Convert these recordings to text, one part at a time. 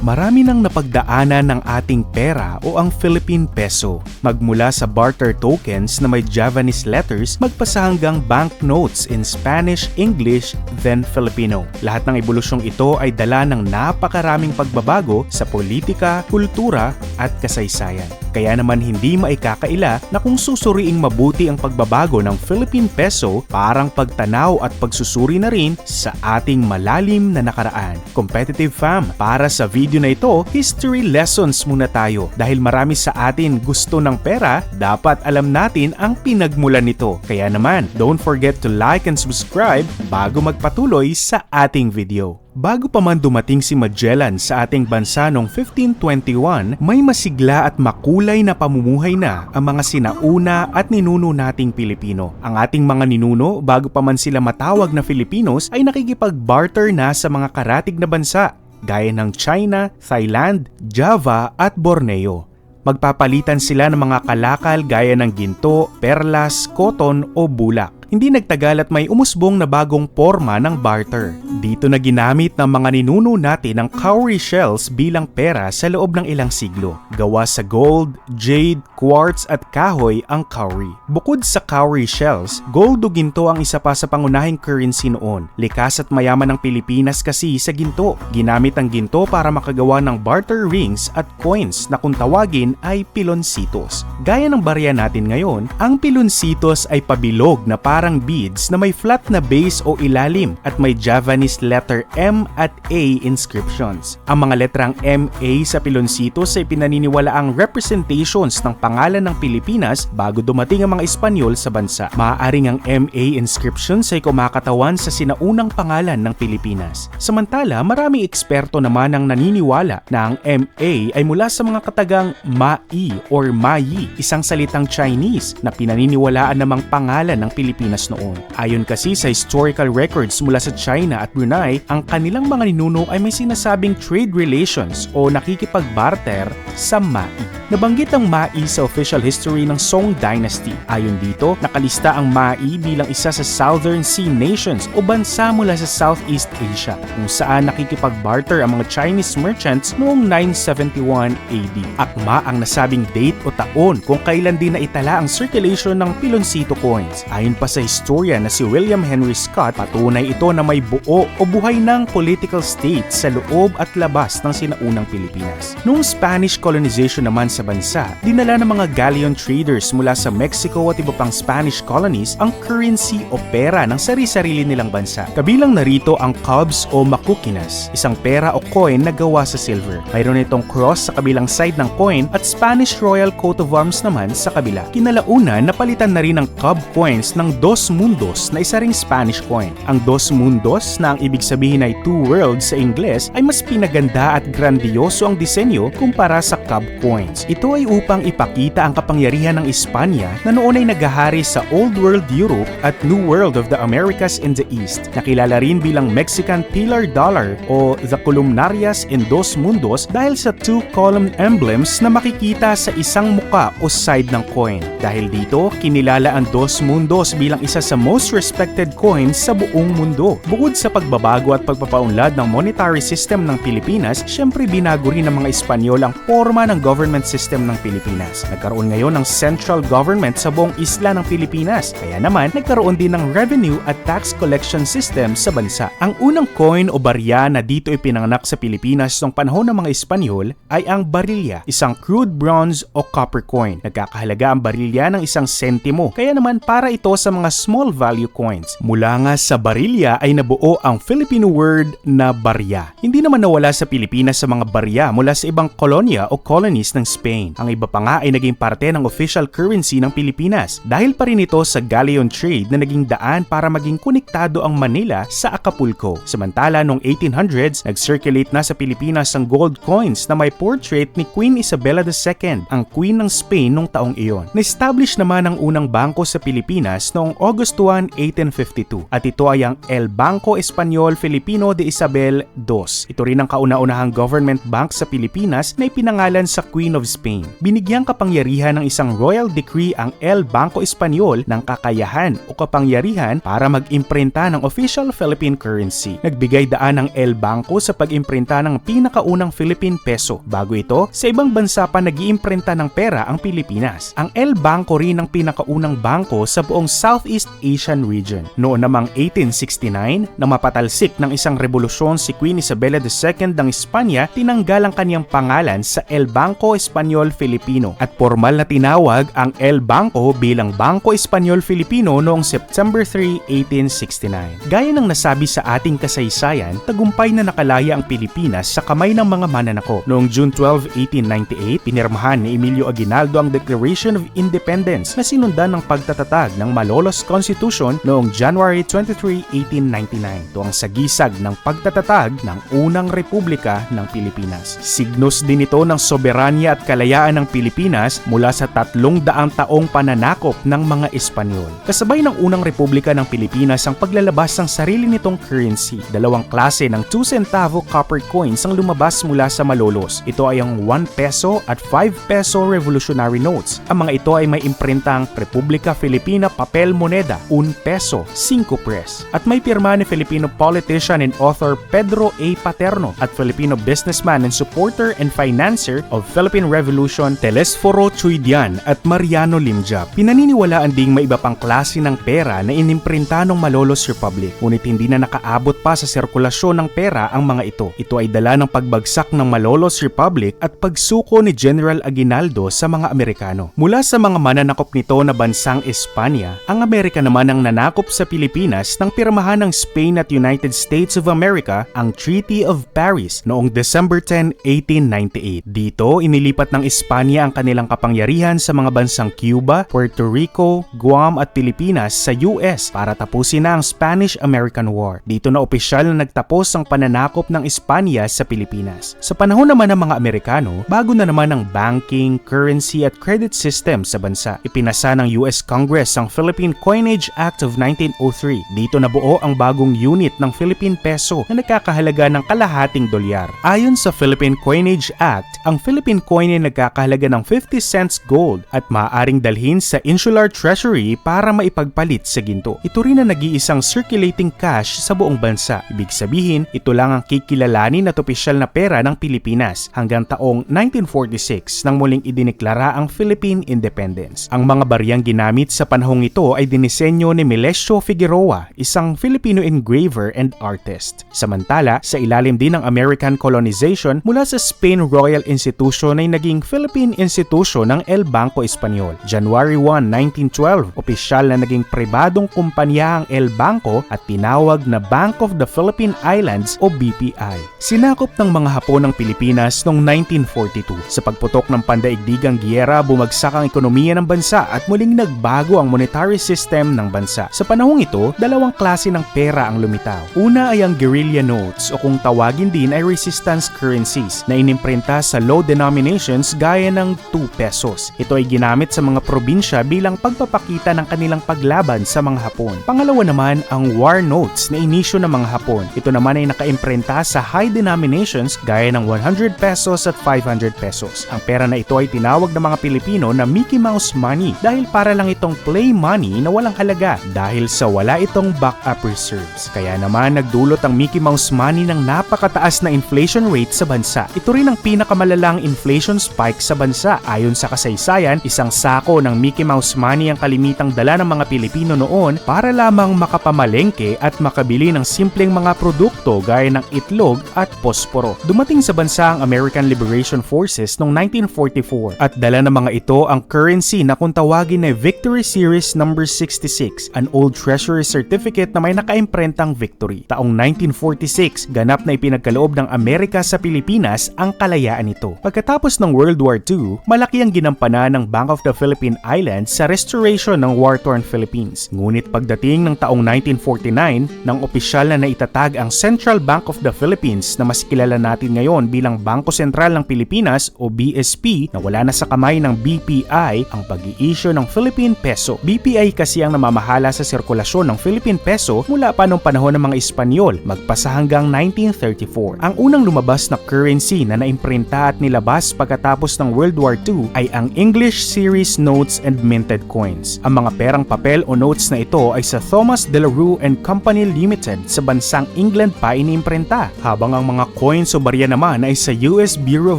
Marami nang napagdaanan ng ating pera o ang Philippine Peso. Magmula sa barter tokens na may Javanese letters, magpasa hanggang banknotes in Spanish, English, then Filipino. Lahat ng ebolusyong ito ay dala ng napakaraming pagbabago sa politika, kultura at kasaysayan. Kaya naman hindi maikakaila na kung susuriing mabuti ang pagbabago ng Philippine Peso, parang pagtanaw at pagsusuri na rin sa ating malalim na nakaraan. Competitive fam, para sa video na ito, history lessons muna tayo. Dahil marami sa atin gusto ng pera, dapat alam natin ang pinagmulan nito. Kaya naman, don't forget to like and subscribe bago magpatuloy sa ating video. Bago pa man dumating si Magellan sa ating bansa noong 1521, may masigla at makulay na pamumuhay na ang mga sinauna at ninuno nating Pilipino. Ang ating mga ninuno, bago pa man sila matawag na Filipinos, ay nakikipag-barter na sa mga karatig na bansa, gaya ng China, Thailand, Java at Borneo. Magpapalitan sila ng mga kalakal gaya ng ginto, perlas, cotton o bulak. Hindi nagtagal at may umusbong na bagong porma ng barter. Dito na ginamit ng mga ninuno natin ang cowrie shells bilang pera sa loob ng ilang siglo. Gawa sa gold, jade, quartz at kahoy ang cowrie. Bukod sa cowrie shells, gold o ginto ang isa pa sa pangunahing currency noon. Likas at mayaman ng Pilipinas kasi sa ginto. Ginamit ang ginto para makagawa ng barter rings at coins na kung tawagin ay piloncitos. Gaya ng barya natin ngayon, ang piloncitos ay pabilog na parang beads na may flat na base o ilalim at may Javanese letter M at A inscriptions. Ang mga letrang MA sa piloncitos ay pinaniniwalaang representations ng pangalan ng Pilipinas bago dumating ang mga Espanyol sa bansa. Maaaring ang MA inscriptions ay kumakatawan sa sinaunang pangalan ng Pilipinas. Samantala, maraming eksperto naman ang naniniwala na ang MA ay mula sa mga katagang Mai or Mayi, isang salitang Chinese na pinaniniwalaan namang pangalan ng Pilipinas noon. Ayon kasi sa historical records mula sa China at Brunei, ang kanilang mga ninuno ay may sinasabing trade relations o nakikipag-barter sa Mai. Nabanggit ang Mai sa official history ng Song Dynasty. Ayon dito, nakalista ang Mai bilang isa sa Southern Sea Nations o bansa mula sa Southeast Asia, kung saan nakikipag-barter ang mga Chinese merchants noong 971 AD. Akma ang nasabing date o taon kung kailan din naitala ang circulation ng piloncito coins. Ayon pa sa historian na si William Henry Scott, patunay ito na may buo o buhay ng political state sa loob at labas ng sinaunang Pilipinas. Noong Spanish colonization naman sa bansa, dinala ng mga galleon traders mula sa Mexico at iba pang Spanish colonies ang currency o pera ng sari-sarili nilang bansa. Kabilang narito ang cubs o makukinas, isang pera o coin na gawa sa silver. Mayroon itong cross sa kabilang side ng coin at Spanish Royal Coat of Arms naman sa kabila. Kinalaunan, napalitan na rin ang cub coins ng Dos Mundos na isa ring Spanish coin. Ang Dos Mundos, na ang ibig sabihin ay two worlds sa Ingles, ay mas pinaganda at grandioso ang disenyo kumpara sa cub coins. Ito ay upang ipakita ang kapangyarihan ng Espanya na noon ay naghahari sa Old World Europe at New World of the Americas in the East. Nakilala rin bilang Mexican Pillar Dollar o the Columnarias in Dos Mundos dahil sa two-column emblems na makikita sa isang muka o side ng coin. Dahil dito, kinilala ang Dos Mundos bilang isa sa most respected coins sa buong mundo. Bukod sa pagbabago at pagpapaunlad ng monetary system ng Pilipinas, syempre binago rin ng mga Espanyol ang forma ng government system ng Pilipinas. Nagkaroon ngayon ng central government sa buong isla ng Pilipinas, kaya naman nagkaroon din ng revenue at tax collection system sa bansa. Ang unang coin o barya na dito ipinanganak sa Pilipinas noong panahon ng mga Espanyol ay ang barilya, isang crude bronze o copper coin. Nagkakahalaga ang barilya ng 1 sentimo, kaya naman para ito sa mga small value coins. Mula nga sa barilya ay nabuo ang Filipino word na barya. Hindi naman nawala sa Pilipinas sa mga barya mula sa ibang kolonya o colonies ng Spain. Ang iba pa nga ay naging parte ng official currency ng Pilipinas dahil pa rin ito sa galleon trade na naging daan para maging konektado ang Manila sa Acapulco. Samantala noong 1800s, nag-circulate na sa Pilipinas ang gold coins na may portrait ni Queen Isabella II, ang Queen ng Spain noong taong iyon. Na-establish naman ang unang bangko sa Pilipinas noong noong August 1, 1852 at ito ay ang El Banco Espanyol Filipino de Isabel II. Ito rin ang kauna-unahang government bank sa Pilipinas na ipinangalan sa Queen of Spain. Binigyang kapangyarihan ng isang royal decree ang El Banco Espanyol ng kakayahan o kapangyarihan para mag-imprinta ng official Philippine currency. Nagbigay daan ang El Banco sa pag-imprinta ng pinakaunang Philippine peso. Bago ito, sa ibang bansa pa nag-iimprinta ng pera ang Pilipinas. Ang El Banco rin ang pinakaunang bangko sa buong Southeast Asian region. Noon namang 1869, na mapatalsik ng isang revolusyon si Queen Isabella II ng Espanya, tinanggal ang kanyang pangalan sa El Banco Espanyol Filipino at formal na tinawag ang El Banco bilang Banco Espanyol Filipino noong September 3, 1869. Gaya ng nasabi sa ating kasaysayan, tagumpay na nakalaya ang Pilipinas sa kamay ng mga mananako. Noong June 12, 1898, pinirmahan ni Emilio Aguinaldo ang Declaration of Independence na sinundan ng pagtatatag ng Malolos Constitution noong January 23, 1899. Ito ang sagisag ng pagtatatag ng unang Republika ng Pilipinas. Signos din ito ng soberanya at kalayaan ng Pilipinas mula sa 300 taong pananakop ng mga Espanyol. Kasabay ng unang Republika ng Pilipinas ang paglalabas ng sarili nitong currency. Dalawang klase ng 2 centavo copper coins ang lumabas mula sa Malolos. Ito ay ang 1 peso at 5 peso revolutionary notes. Ang mga ito ay may imprintang Republika Filipina Papel Moneda, 1 peso, 5 pres. At may pirma ni Filipino politician and author Pedro A. Paterno at Filipino businessman and supporter and financier of Philippine Revolution Telesforo Chuydian at Mariano Limjap. Pinaniniwalaan ding may iba pang klase ng pera na inimprinta ng Malolos Republic, ngunit hindi na nakaabot pa sa sirkulasyon ng pera ang mga ito. Ito ay dala ng pagbagsak ng Malolos Republic at pagsuko ni General Aguinaldo sa mga Amerikano. Mula sa mga mananakop nito na bansang Espanya, ang Amerika naman ang nanakop sa Pilipinas nang pirmahan ng Spain at United States of America ang Treaty of Paris noong December 10, 1898. Dito, inilipat ng Espanya ang kanilang kapangyarihan sa mga bansang Cuba, Puerto Rico, Guam at Pilipinas sa US para tapusin na ang Spanish-American War. Dito na opisyal na nagtapos ang pananakop ng Espanya sa Pilipinas. Sa panahon naman ng mga Amerikano, bago na naman ang banking, currency at credit system sa bansa. Ipinasa ng US Congress ang Philippine Coinage Act of 1903. Dito nabuo ang bagong unit ng Philippine Peso na nagkakahalaga ng kalahating dolyar. Ayon sa Philippine Coinage Act, ang Philippine coin ay nagkakahalaga ng 50 cents gold at maaaring dalhin sa Insular Treasury para maipagpalit sa ginto. Ito rin ang nag-iisang circulating cash sa buong bansa. Ibig sabihin, ito lang ang kikilalanin at opisyal na pera ng Pilipinas hanggang taong 1946 nang muling idineklara ang Philippine Independence. Ang mga baryang ginamit sa panahong ito ay dinisenyo ni Melesio Figueroa, isang Filipino engraver and artist. Samantala, sa ilalim din ng American colonization, mula sa Spain Royal Institution ay naging Philippine Institution ng El Banco Espanyol. January 1, 1912, opisyal na naging pribadong kumpanya ang El Banco at tinawag na Bank of the Philippine Islands o BPI. Sinakop ng mga Hapon ang Pilipinas noong 1942. Sa pagputok ng pandaigdigang giyera, bumagsak ang ekonomiya ng bansa at muling nagbago ang monetary system ng bansa. Sa panahong ito, dalawang klase ng pera ang lumitaw. Una ay ang guerrilla notes o kung tawagin din ay resistance currencies na inimprinta sa low denominations gaya ng 2 pesos. Ito ay ginamit sa mga probinsya bilang pagpapakita ng kanilang paglaban sa mga Hapon. Pangalawa naman ang war notes na inisyo ng mga Hapon. Ito naman ay nakaimprenta sa high denominations gaya ng 100 pesos at 500 pesos. Ang pera na ito ay tinawag ng mga Pilipino na Mickey Mouse money dahil para lang itong play money na walang halaga dahil sa wala itong backup reserves. Kaya naman nagdulot ang Mickey Mouse money ng napakataas na inflation rate sa bansa. Ito rin ang pinakamalalang inflation spike sa bansa. Ayon sa kasaysayan, isang sako ng Mickey Mouse money ang kalimitang dala ng mga Pilipino noon para lamang makapamalengke at makabili ng simpleng mga produkto gaya ng itlog at posporo. Dumating sa bansa ang American Liberation Forces noong 1944 at dala ng mga ito ang currency na kung tawagin ay Victory Series No. 66, an old treasury certificate na may nakaimprentang victory. Taong 1946, ganap na ipinagkaloob ng Amerika sa Pilipinas ang kalayaan nito. Pagkatapos ng World War II, malaki ang ginampanan ng Bank of the Philippine Islands sa restoration ng war-torn Philippines. Ngunit pagdating ng taong 1949, nang opisyal na naitatag ang Central Bank of the Philippines na mas kilala natin ngayon bilang Bangko Sentral ng Pilipinas o BSP, na wala na sa kamay ng BPI ang pag-i-issue ng Philippine Peso. BPI kasi ang namamahala sa sirkulasyon ng Philippine Peso mula pa noong panahon ng mga Espanyol, magpasa hanggang 1934. Ang unang lumabas na currency na naimprinta at nilabas pagkatapos ng World War II ay ang English Series Notes and Minted Coins. Ang mga perang papel o notes na ito ay sa Thomas De La Rue and Company Limited sa bansang England pa iniimprinta, habang ang mga coins o barya naman ay sa US Bureau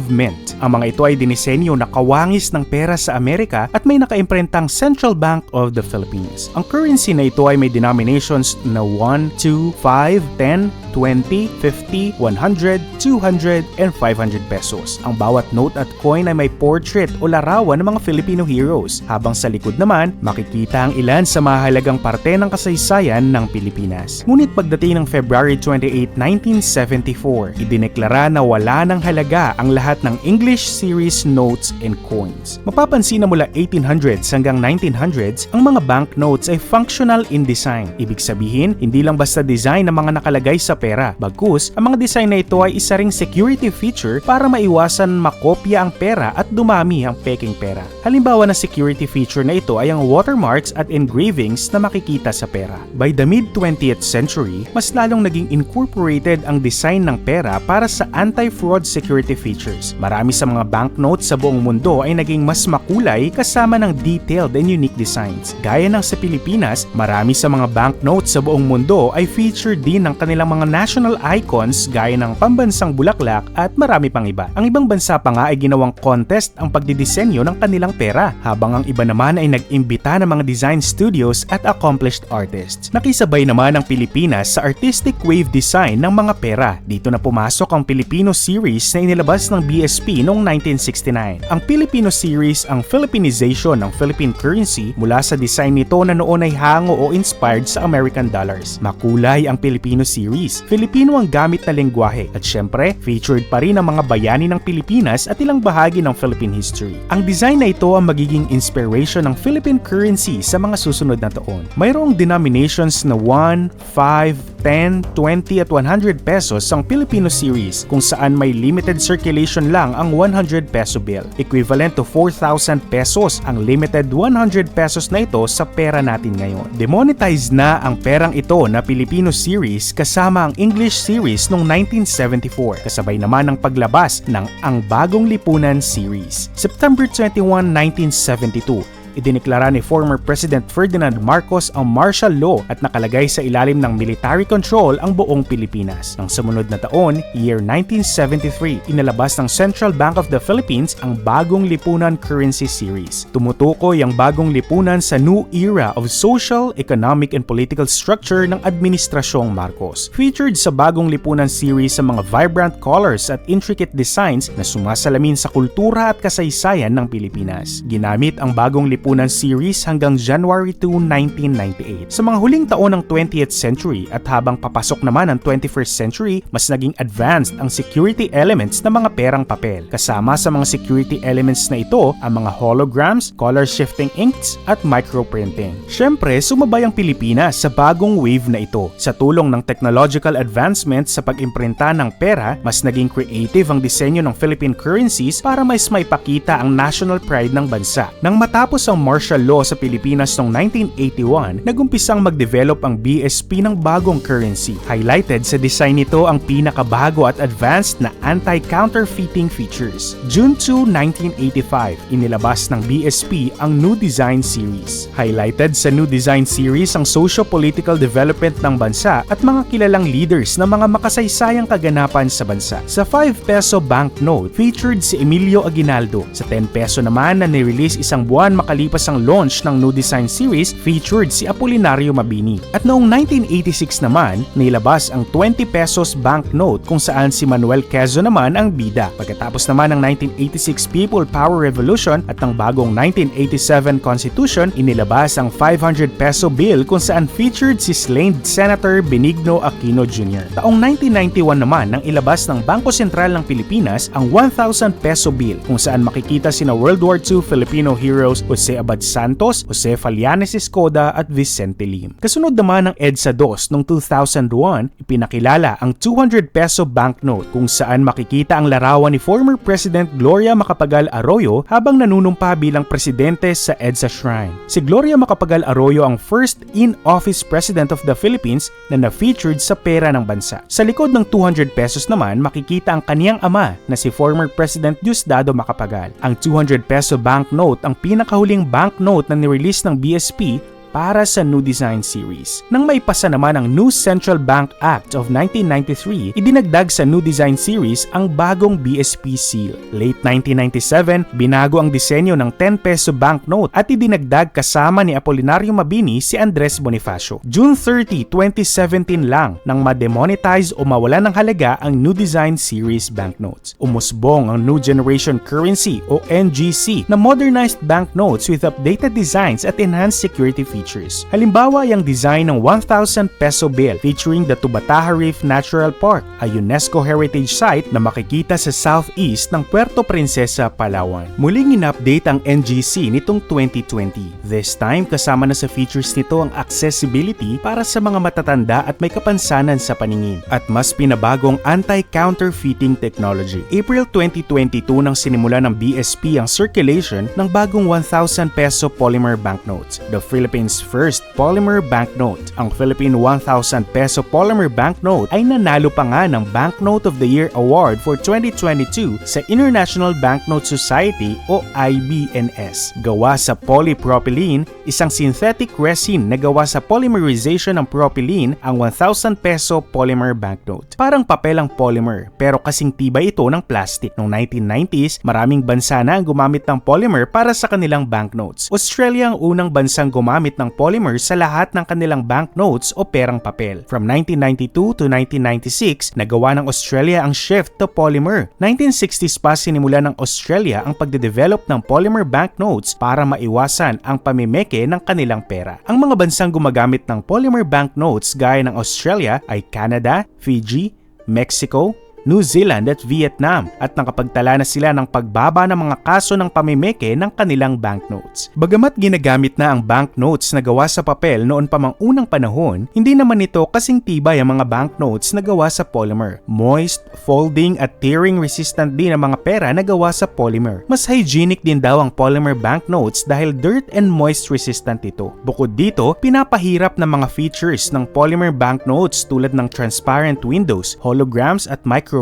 of Mint. Ang mga ito ay dinisenyo na kawangis ng pera sa Amerika at may nakaimprentang Central Bank of the Philippines. Ang currency na ito ay may denominations na 1, 2, 5, 10, 20, 50, 100, 200, and 500 pesos. Ang bawat note at coin ay may portrait o larawan ng mga Filipino heroes, habang sa likod naman makikita ang ilan sa mahalagang parte ng kasaysayan ng Pilipinas. Ngunit pagdating ng February 28, 1974, idineklara na wala ng halaga ang lahat ng English series notes and coins. Mapapansin na mula 1800s hanggang 1900s, ang mga banknotes ay functional in design. Ibig sabihin, hindi lang basta design ng mga nakalagay sa pera. Bagkus, ang mga design na ito ay isa ring security feature para maiwasan makopya ang pera at dumami ang peking pera. Halimbawa na security feature na ito ay ang watermarks at engravings na makikita sa pera. By the mid-20th century, mas lalong naging incorporated ang design ng pera para sa anti-fraud security features. Marami sa mga banknotes sa buong mundo ay naging mas makulay kasama ng detailed and unique designs. Gaya ng sa Pilipinas, marami sa mga banknotes sa buong mundo ay featured din ng kanilang mga national icons gaya ng pambansang bulaklak at marami pang iba. Ang ibang bansa pa nga ay ginawang contest ang pagdidisenyo ng kanilang pera, habang ang iba naman ay nag-imbita ng mga design studios at accomplished artists. Nakisabay naman ang Pilipinas sa artistic wave design ng mga pera. Dito na pumasok ang Filipino series na inilabas ng BSP noong 1969. Ang Filipino series ang Philippinization ng Philippine currency mula sa design nito na noon ay hango o inspired sa American dollars. Makulay ang Filipino series. Filipino ang gamit na lengguwahe at syempre, featured pa rin ang mga bayani ng Pilipinas at ilang bahagi ng Philippine history. Ang design na ito ang magiging inspiration ng Philippine currency sa mga susunod na taon. Mayroong denominations na 1, 5, 10, 20 at 100 pesos ang Filipino series, kung saan may limited circulation lang ang 100 peso bill. Equivalent to 4,000 pesos ang limited 100 pesos na ito sa pera natin ngayon. Demonetized na ang perang ito na Filipino series kasama ang English series noong 1974, kasabay naman ng paglabas ng Ang Bagong Lipunan series. September 21, 1972, idineklara ni former President Ferdinand Marcos ang martial law at nakalagay sa ilalim ng military control ang buong Pilipinas. Nang sumunod na taon, year 1973, inalabas ng Central Bank of the Philippines ang Bagong Lipunan Currency Series. Tumutukoy ang Bagong Lipunan sa new era of social, economic, and political structure ng Administrasyong Marcos. Featured sa Bagong Lipunan Series sa mga vibrant colors at intricate designs na sumasalamin sa kultura at kasaysayan ng Pilipinas. Ginamit ang Bagong Lipunan series hanggang January 2, 1998. Sa mga huling taon ng 20th century at habang papasok naman ang 21st century, mas naging advanced ang security elements ng mga perang papel. Kasama sa mga security elements na ito ang mga holograms, color shifting inks at microprinting. Syempre, sumabay ang Pilipinas sa bagong wave na ito. Sa tulong ng technological advancements sa pag-imprinta ng pera, mas naging creative ang disenyo ng Philippine currencies para mas maipakita ang national pride ng bansa. Nang matapos ang martial law sa Pilipinas noong 1981, nagumpisang mag-develop ang BSP ng bagong currency. Highlighted sa design nito ang pinakabago at advanced na anti-counterfeiting features. June 2, 1985, inilabas ng BSP ang New Design Series. Highlighted sa New Design Series ang socio-political development ng bansa at mga kilalang leaders ng mga makasaysayang kaganapan sa bansa. Sa 5 peso banknote, featured si Emilio Aguinaldo. Sa 10 peso naman na nirelease isang buwan makalipas ang launch ng New Design Series, featured si Apolinario Mabini. At noong 1986 naman, nilabas ang 20 pesos banknote kung saan si Manuel Quezon naman ang bida. Pagkatapos naman ng 1986 People Power Revolution at ng bagong 1987 Constitution, inilabas ang 500 peso bill kung saan featured si slain Senator Benigno Aquino Jr. Taong 1991 naman nang ilabas ng Bangko Sentral ng Pilipinas ang 1,000 peso bill kung saan makikita sina World War II Filipino heroes Jose Jose Abad Santos, Jose Fallanes Escoda at Vicente Lim. Kasunod naman ng EDSA 2 noong 2001, ipinakilala ang 200 peso banknote kung saan makikita ang larawan ni former President Gloria Macapagal Arroyo habang nanunumpa bilang presidente sa EDSA Shrine. Si Gloria Macapagal Arroyo ang first in-office president of the Philippines na na-featured sa pera ng bansa. Sa likod ng 200 pesos naman, makikita ang kaniyang ama na si former President Diosdado Macapagal. Ang 200 peso banknote ang pinakahuling banknote na nirelease ng BSP para sa New Design Series. Nang maipasa naman ang New Central Bank Act of 1993, idinagdag sa New Design Series ang bagong BSP seal. Late 1997, binago ang disenyo ng 10 peso banknote at idinagdag kasama ni Apolinario Mabini si Andres Bonifacio. June 30, 2017 lang nang ma-demonetize o mawala ng halaga ang New Design Series banknotes. Umusbong ang New Generation Currency o NGC na modernized banknotes with updated designs at enhanced security features. Halimbawa ay ang design ng 1,000 peso bill featuring the Tubataha Reef Natural Park, a UNESCO Heritage Site na makikita sa southeast ng Puerto Princesa, Palawan. Muling in-update ang NGC nitong 2020. This time, kasama na sa features nito ang accessibility para sa mga matatanda at may kapansanan sa paningin, at mas pinabagong anti-counterfeiting technology. April 2022 nang sinimula ng BSP ang circulation ng bagong 1,000 peso polymer banknotes, the Philippines first polymer banknote. Ang Philippine 1,000 peso polymer banknote ay nanalo pa nga ng Banknote of the Year Award for 2022 sa International Banknote Society o IBNS. Gawa sa polypropylene, isang synthetic resin na gawa sa polymerization ng propylene, ang 1,000 peso polymer banknote. Parang papel ang polymer, pero kasing tibay ito ng plastic. Noong 1990s, maraming bansa na ang gumamit ng polymer para sa kanilang banknotes. Australia ang unang bansang gumamit ng polymer sa lahat ng kanilang banknotes o perang papel. From 1992 to 1996, nagawa ng Australia ang shift to polymer. 1960s pa sinimula ng Australia ang pagde-develop ng polymer banknotes para maiwasan ang pamimeke ng kanilang pera. Ang mga bansang gumagamit ng polymer banknotes gaya ng Australia ay Canada, Fiji, Mexico, New Zealand at Vietnam, at nakapagtala na sila ng pagbaba ng mga kaso ng pamimeke ng kanilang banknotes. Bagamat ginagamit na ang banknotes na gawa sa papel noon pa mang unang panahon, hindi naman ito kasing tibay ang mga banknotes na gawa sa polymer. Moist, folding at tearing resistant din ang mga pera na gawa sa polymer. Mas hygienic din daw ang polymer banknotes dahil dirt and moist resistant ito. Bukod dito, pinapahirap ng mga features ng polymer banknotes tulad ng transparent windows, holograms at microprinting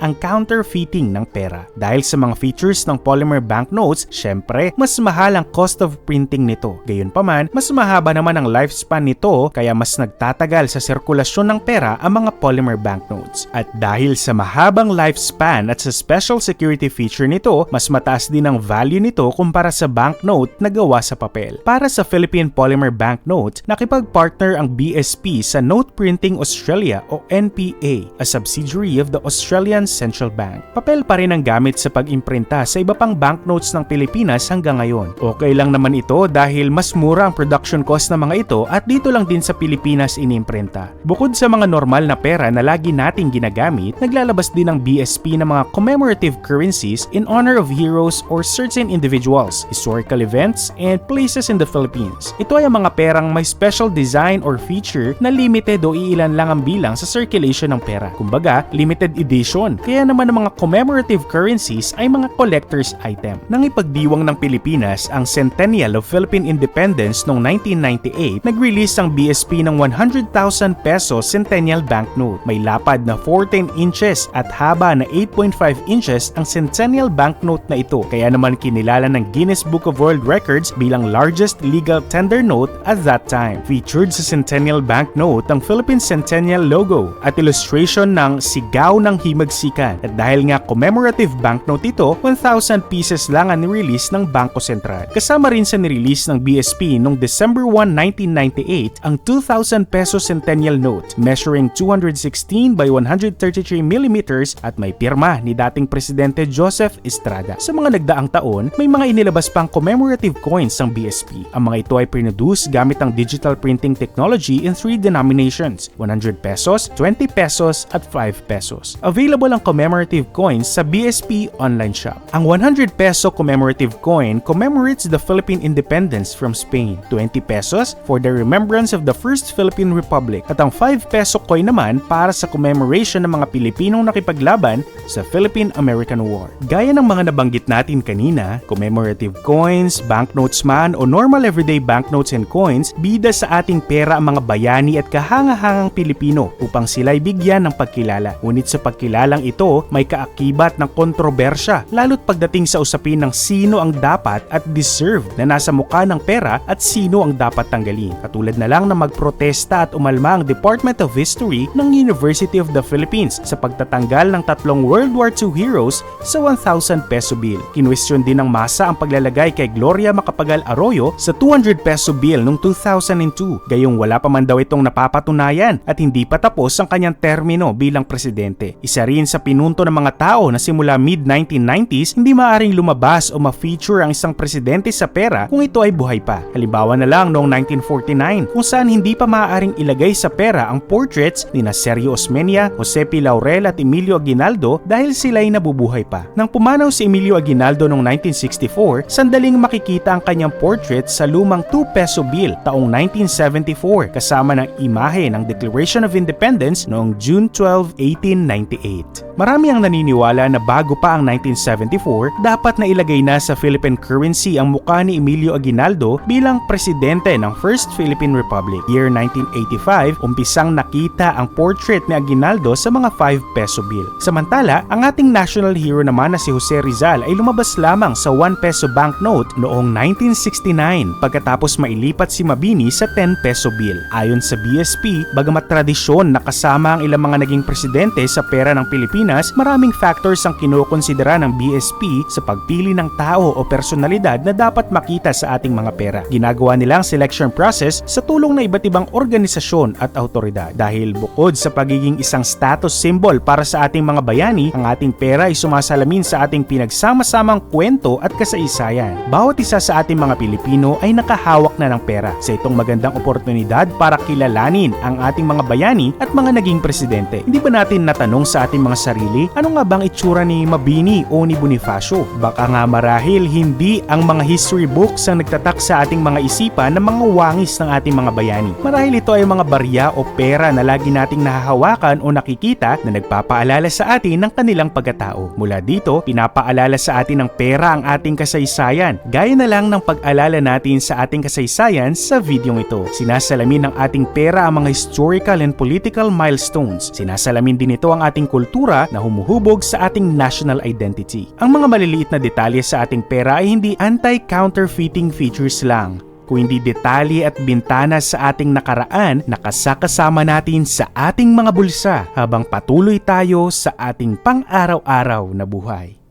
ang counterfeiting ng pera. Dahil sa mga features ng polymer banknotes, syempre, mas mahal ang cost of printing nito. Gayunpaman, mas mahaba naman ang lifespan nito kaya mas nagtatagal sa sirkulasyon ng pera ang mga polymer banknotes. At dahil sa mahabang lifespan at sa special security feature nito, mas mataas din ang value nito kumpara sa banknote na gawa sa papel. Para sa Philippine Polymer Banknote, nakipag-partner ang BSP sa Note Printing Australia o NPA, a subsidiary of the Australian Central Bank. Papel pa rin ang gamit sa pag-imprinta sa iba pang banknotes ng Pilipinas hanggang ngayon. Okay lang naman ito dahil mas mura ang production cost ng mga ito at dito lang din sa Pilipinas inimprinta. Bukod sa mga normal na pera na lagi nating ginagamit, naglalabas din ang BSP ng mga commemorative currencies in honor of heroes or certain individuals, historical events, and places in the Philippines. Ito ay ang mga perang may special design or feature na limited o iilan lang ang bilang sa circulation ng pera. Kumbaga, limited edition. Kaya naman ang mga commemorative currencies ay mga collector's item. Nang ipagdiwang ng Pilipinas ang Centennial of Philippine Independence noong 1998, nag-release ang BSP ng 100,000 peso Centennial Banknote. May lapad na 14 inches at haba na 8.5 inches ang Centennial Banknote na ito. Kaya naman kinilala ng Guinness Book of World Records bilang largest legal tender note at that time. Featured sa Centennial Banknote ang Philippine Centennial logo at illustration ng sigaw ng himagsikan. At dahil nga commemorative banknote ito, 1,000 pieces lang ang nirelease ng Bangko Sentral. Kasama rin sa nirelease ng BSP noong December 1, 1998 ang 2,000 peso Centennial Note measuring 216 by 133 mm at may pirma ni dating Presidente Joseph Estrada. Sa mga nagdaang taon, may mga inilabas pang commemorative coins ang BSP. Ang mga ito ay produce gamit ang digital printing technology in 3 denominations, 100 pesos, 20 pesos at 5 pesos. pesos. Available ang commemorative coins sa BSP online shop. Ang 100 peso commemorative coin commemorates the Philippine independence from Spain. 20 pesos for the remembrance of the First Philippine Republic. At ang 5 peso coin naman para sa commemoration ng mga Pilipinong nakipaglaban sa Philippine-American War. Gaya ng mga nabanggit natin kanina, commemorative coins, banknotes man o normal everyday banknotes and coins, bida sa ating pera ang mga bayani at kahangahangang Pilipino upang sila'y bigyan ng pagkilala. Ngunit sa pagkilalang ito, may kaakibat ng kontrobersya, lalo't pagdating sa usapin ng sino ang dapat at deserved na nasa mukha ng pera at sino ang dapat tanggalin. Katulad na lang na magprotesta at umalma ang Department of History ng University of the Philippines sa pagtatanggal ng 3 World War II heroes sa 1,000 peso bill. Kinwestiyon din ng masa ang paglalagay kay Gloria Macapagal Arroyo sa 200 peso bill noong 2002, gayong wala pa man daw itong napapatunayan at hindi pa tapos ang kanyang termino bilang presidente. Isa rin sa pinunto ng mga tao na simula mid-1990s hindi maaaring lumabas o ma-feature ang isang presidente sa pera kung ito ay buhay pa. Halimbawa na lang noong 1949 kung saan hindi pa maaaring ilagay sa pera ang portraits ni Sergio Osmeña, Jose P. Laurel at Emilio Aguinaldo dahil sila'y nabubuhay pa. Nang pumanaw si Emilio Aguinaldo noong 1964, sandaling makikita ang kanyang portrait sa lumang 2 peso bill taong 1974 kasama ng imahe ng Declaration of Independence noong June 12, 1898. Marami ang naniniwala na bago pa ang 1974, dapat na ilagay na sa Philippine currency ang mukha ni Emilio Aguinaldo bilang presidente ng First Philippine Republic. Year 1985, umpisang nakita ang portrait ni Aguinaldo sa mga 5 peso bill. Samantala, ang ating national hero naman na si Jose Rizal ay lumabas lamang sa 1 peso banknote noong 1969 pagkatapos mailipat si Mabini sa 10 peso bill. Ayon sa BSP, bagamat tradisyon na kasama ang ilang mga naging presidente sa pera ng Pilipinas, maraming factors ang kinukonsidera ng BSP sa pagpili ng tao o personalidad na dapat makita sa ating mga pera. Ginagawa nila ang selection process sa tulong ng iba't ibang organisasyon at autoridad. Dahil bukod sa pagiging isang status symbol para sa ating mga bayani, ang ating pera ay sumasalamin sa ating pinagsama-samang kwento at kasaysayan. Bawat isa sa ating mga Pilipino ay nakahawak na ng pera. Sa itong magandang oportunidad para kilalanin ang ating mga bayani at mga naging presidente. Hindi ba natin natanong sa ating mga sarili, ano nga bang itsura ni Mabini o ni Bonifacio? Baka nga marahil hindi ang mga history books ang nagtatak sa ating mga isipan ng mga wangis ng ating mga bayani. Marahil ito ay mga barya o pera na lagi nating nahahawakan o nakikita na nagpapaalala sa atin ng kanilang pagkatao. Mula dito, pinapaalala sa atin ng pera ang ating kasaysayan. Gaya na lang ng pag-alala natin sa ating kasaysayan sa videong ito. Sinasalamin ng ating pera ang mga historical and political milestones. Sinasalamin din ito ang ating kultura na humuhubog sa ating national identity. Ang mga maliliit na detalye sa ating pera ay hindi anti-counterfeiting features lang, kundi detalye at bintana sa ating nakaraan na kasakasama natin sa ating mga bulsa habang patuloy tayo sa ating pang-araw-araw na buhay.